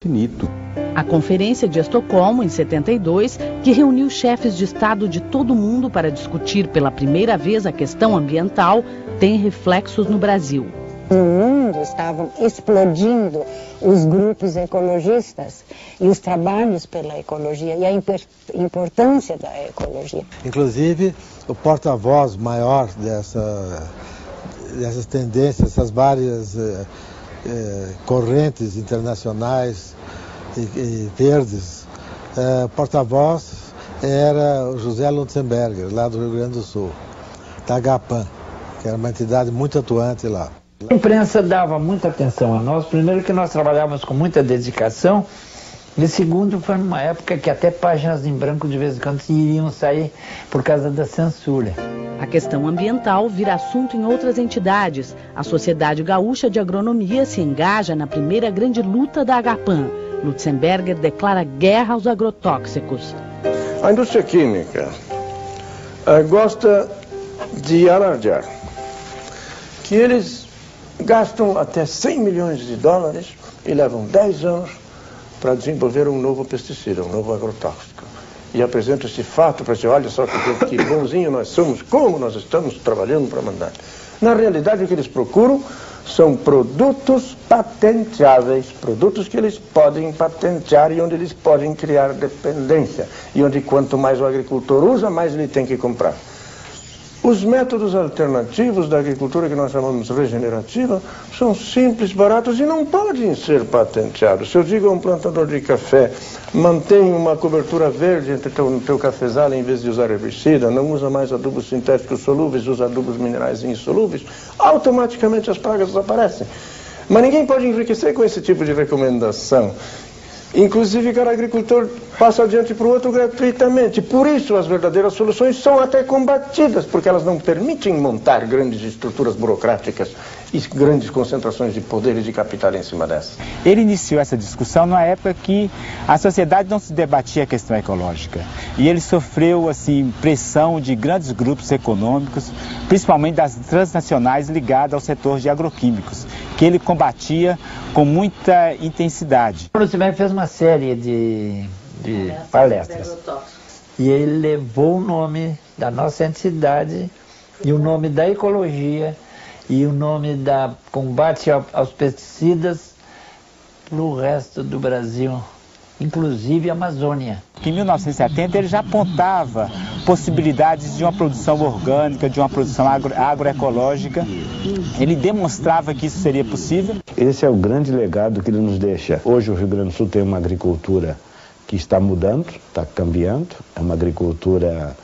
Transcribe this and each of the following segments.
Finito. A Conferência de Estocolmo, em 72, que reuniu chefes de Estado de todo o mundo para discutir pela primeira vez a questão ambiental, tem reflexos no Brasil. No mundo estavam explodindo os grupos ecologistas e os trabalhos pela ecologia e a importância da ecologia. Inclusive, o porta-voz maior dessas tendências, essas várias correntes internacionais e verdes, porta-voz era o José Lutzenberger, lá do Rio Grande do Sul, da Agapan, que era uma entidade muito atuante lá. A imprensa dava muita atenção a nós, primeiro que nós trabalhávamos com muita dedicação, e segundo foi numa época que até páginas em branco de vez em quando iriam sair por causa da censura. A questão ambiental vira assunto em outras entidades. A Sociedade Gaúcha de Agronomia se engaja na primeira grande luta da Agapan. Lutzenberger declara guerra aos agrotóxicos. A indústria química gosta de alardear que eles gastam até 100 milhões de dólares e levam 10 anos para desenvolver um novo pesticida, um novo agrotóxico. E apresento esse fato para dizer, olha só que bonzinho nós somos, como nós estamos trabalhando para mandar. Na realidade, o que eles procuram são produtos patenteáveis, produtos que eles podem patentear e onde eles podem criar dependência. E onde quanto mais o agricultor usa, mais ele tem que comprar. Os métodos alternativos da agricultura que nós chamamos regenerativa são simples, baratos e não podem ser patenteados. Se eu digo a um plantador de café, mantém uma cobertura verde no teu cafezal em vez de usar herbicida, não usa mais adubos sintéticos solúveis, usa adubos minerais insolúveis, automaticamente as pragas desaparecem. Mas ninguém pode enriquecer com esse tipo de recomendação. Inclusive, cada agricultor passa adiante para o outro gratuitamente. Por isso, as verdadeiras soluções são até combatidas, porque elas não permitem montar grandes estruturas burocráticas e grandes concentrações de poder e de capital em cima dessas. Ele iniciou essa discussão numa época que a sociedade não se debatia a questão ecológica. E ele sofreu assim, pressão de grandes grupos econômicos, principalmente das transnacionais ligadas ao setor de agroquímicos, que ele combatia com muita intensidade. O Lutzenberger fez uma série de palestras e ele levou o nome da nossa entidade e o nome da ecologia e o nome da combate aos pesticidas para o resto do Brasil, inclusive a Amazônia. Em 1970 ele já apontava possibilidades de uma produção orgânica, de uma produção agroecológica. Ele demonstrava que isso seria possível. Esse é o grande legado que ele nos deixa. Hoje o Rio Grande do Sul tem uma agricultura que está mudando, está cambiando, é uma agricultura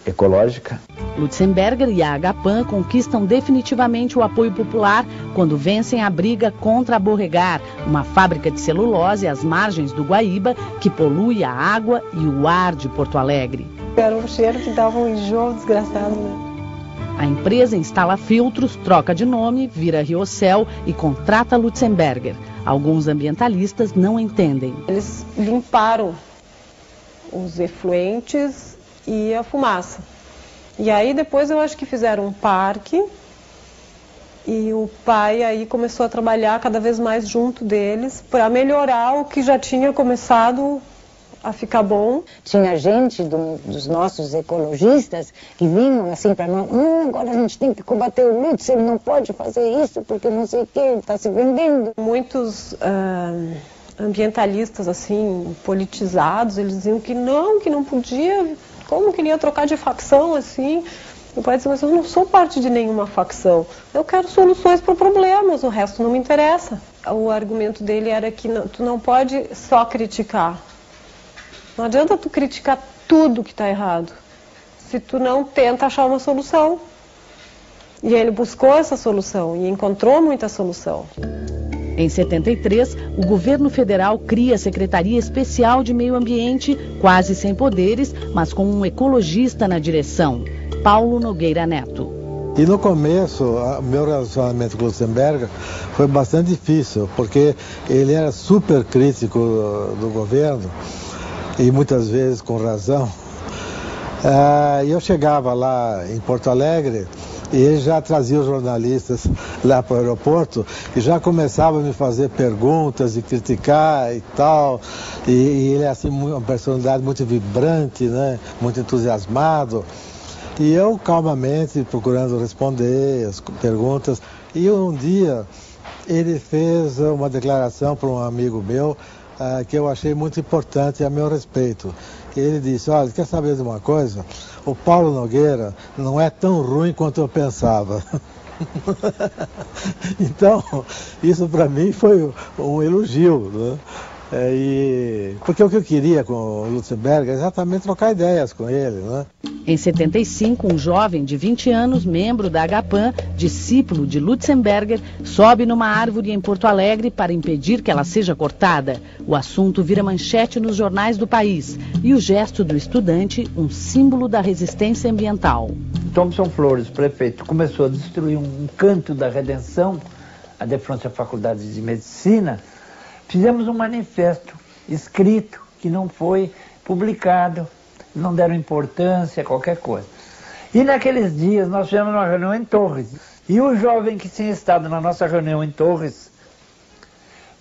ecológica. Lutzenberger e a Agapan conquistam definitivamente o apoio popular quando vencem a briga contra a Borregar, uma fábrica de celulose às margens do Guaíba que polui a água e o ar de Porto Alegre. Era um cheiro que dava um enjoo desgraçado, né? A empresa instala filtros, troca de nome, vira Riocel e contrata Lutzenberger. Alguns ambientalistas não entendem. Eles limparam os efluentes e a fumaça. E aí depois eu acho que fizeram um parque e o pai aí começou a trabalhar cada vez mais junto deles para melhorar o que já tinha começado a ficar bom. Tinha gente dos nossos ecologistas que vinham assim para nós, agora a gente tem que combater o Lutz, ele não pode fazer isso porque não sei o que, ele está se vendendo. Muitos ambientalistas assim, politizados, eles diziam que não podia, como que ele ia trocar de facção assim? O pai disse, mas eu não sou parte de nenhuma facção, eu quero soluções para problemas, o resto não me interessa. O argumento dele era que tu não pode só criticar. Não adianta tu criticar tudo que está errado, se tu não tenta achar uma solução. E ele buscou essa solução e encontrou muita solução. Em 73, o governo federal cria a Secretaria Especial de Meio Ambiente, quase sem poderes, mas com um ecologista na direção, Paulo Nogueira Neto. E no começo, o meu relacionamento com o Lutzenberger foi bastante difícil, porque ele era super crítico do governo, e muitas vezes com razão. E eu chegava lá em Porto Alegre E ele já trazia os jornalistas lá para o aeroporto e já começava a me fazer perguntas e criticar e tal. E ele é assim, uma personalidade muito vibrante, né? Muito entusiasmado. E eu calmamente procurando responder as perguntas. E um dia ele fez uma declaração para um amigo meu que eu achei muito importante a meu respeito. Ele disse: olha, quer saber de uma coisa? O Paulo Nogueira não é tão ruim quanto eu pensava. Então, isso para mim foi um elogio, né? Porque o que eu queria com o Lutzenberger é exatamente trocar ideias com ele, né? Em 75, um jovem de 20 anos, membro da Agapan, discípulo de Lutzenberger, sobe numa árvore em Porto Alegre para impedir que ela seja cortada. O assunto vira manchete nos jornais do país e o gesto do estudante, um símbolo da resistência ambiental. Thomson Flores, prefeito, começou a destruir um canto da Redenção, a de frente à Faculdade de Medicina. Fizemos um manifesto escrito que não foi publicado, não deram importância a qualquer coisa. E naqueles dias nós fizemos uma reunião em Torres. E o jovem que tinha estado na nossa reunião em Torres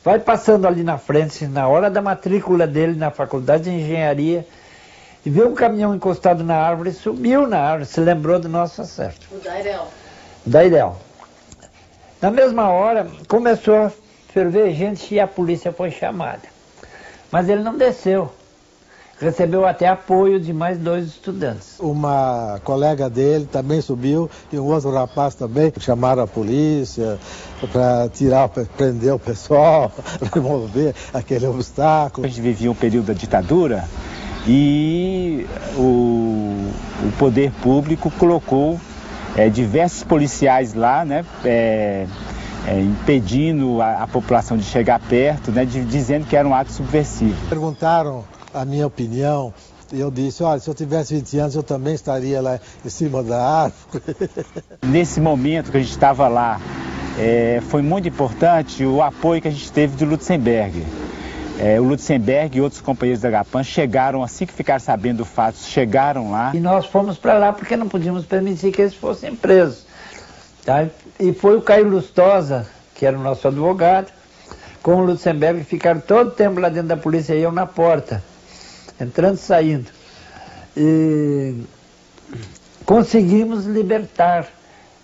vai passando ali na frente, na hora da matrícula dele na Faculdade de Engenharia, e vê um caminhão encostado na árvore, subiu na árvore, se lembrou do nosso acerto. O Dairel. Dairel. Na mesma hora, começou a ferver gente e a polícia foi chamada. Mas ele não desceu. Recebeu até apoio de mais 2 estudantes. Uma colega dele também subiu e um outro rapaz também. Chamaram a polícia para prender o pessoal, remover aquele obstáculo. A gente vivia um período da ditadura e o poder público colocou diversos policiais lá, né? Impedindo a população de chegar perto, né, dizendo que era um ato subversivo. Perguntaram a minha opinião e eu disse: olha, se eu tivesse 20 anos eu também estaria lá em cima da árvore. Nesse momento que a gente estava lá, foi muito importante o apoio que a gente teve do Lutzenberger. O Lutzenberger e outros companheiros da Agapan chegaram, assim que ficaram sabendo do fato, chegaram lá. E nós fomos para lá porque não podíamos permitir que eles fossem presos. Tá? E foi o Caio Lustosa, que era o nosso advogado, com o Lutzenberger, que ficaram todo o tempo lá dentro da polícia e eu na porta, entrando e saindo. E conseguimos libertar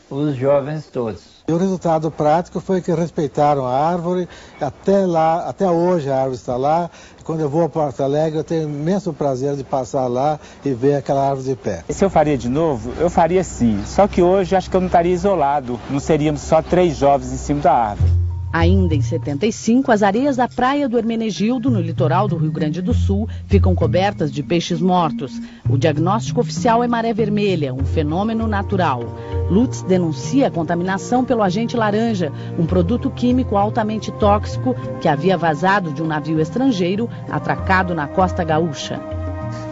os jovens todos. E o resultado prático foi que respeitaram a árvore, até hoje a árvore está lá. E quando eu vou a Porto Alegre, eu tenho imenso prazer de passar lá e ver aquela árvore de pé. Se eu faria de novo, eu faria sim. Só que hoje acho que eu não estaria isolado, não seríamos só 3 jovens em cima da árvore. Ainda em 75, as areias da praia do Hermenegildo, no litoral do Rio Grande do Sul, ficam cobertas de peixes mortos. O diagnóstico oficial é maré vermelha, um fenômeno natural. Lutz denuncia a contaminação pelo agente laranja, um produto químico altamente tóxico que havia vazado de um navio estrangeiro atracado na costa gaúcha.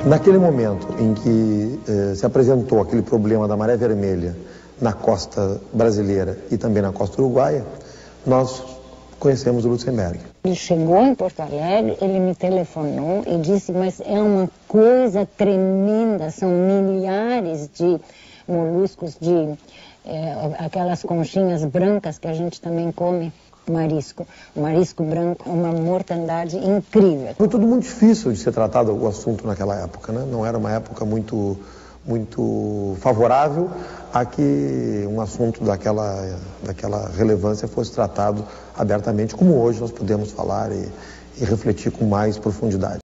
Naquele momento em que se apresentou aquele problema da maré vermelha na costa brasileira e também na costa uruguaia, nós conhecemos o Lutzenberger. Ele chegou em Porto Alegre, ele me telefonou e disse: mas é uma coisa tremenda, são milhares de moluscos, aquelas conchinhas brancas que a gente também come, marisco. O marisco branco é uma mortandade incrível. Foi tudo muito difícil de ser tratado o assunto naquela época, né? Não era uma época muito favorável a que um assunto daquela relevância fosse tratado abertamente, como hoje nós podemos falar e refletir com mais profundidade.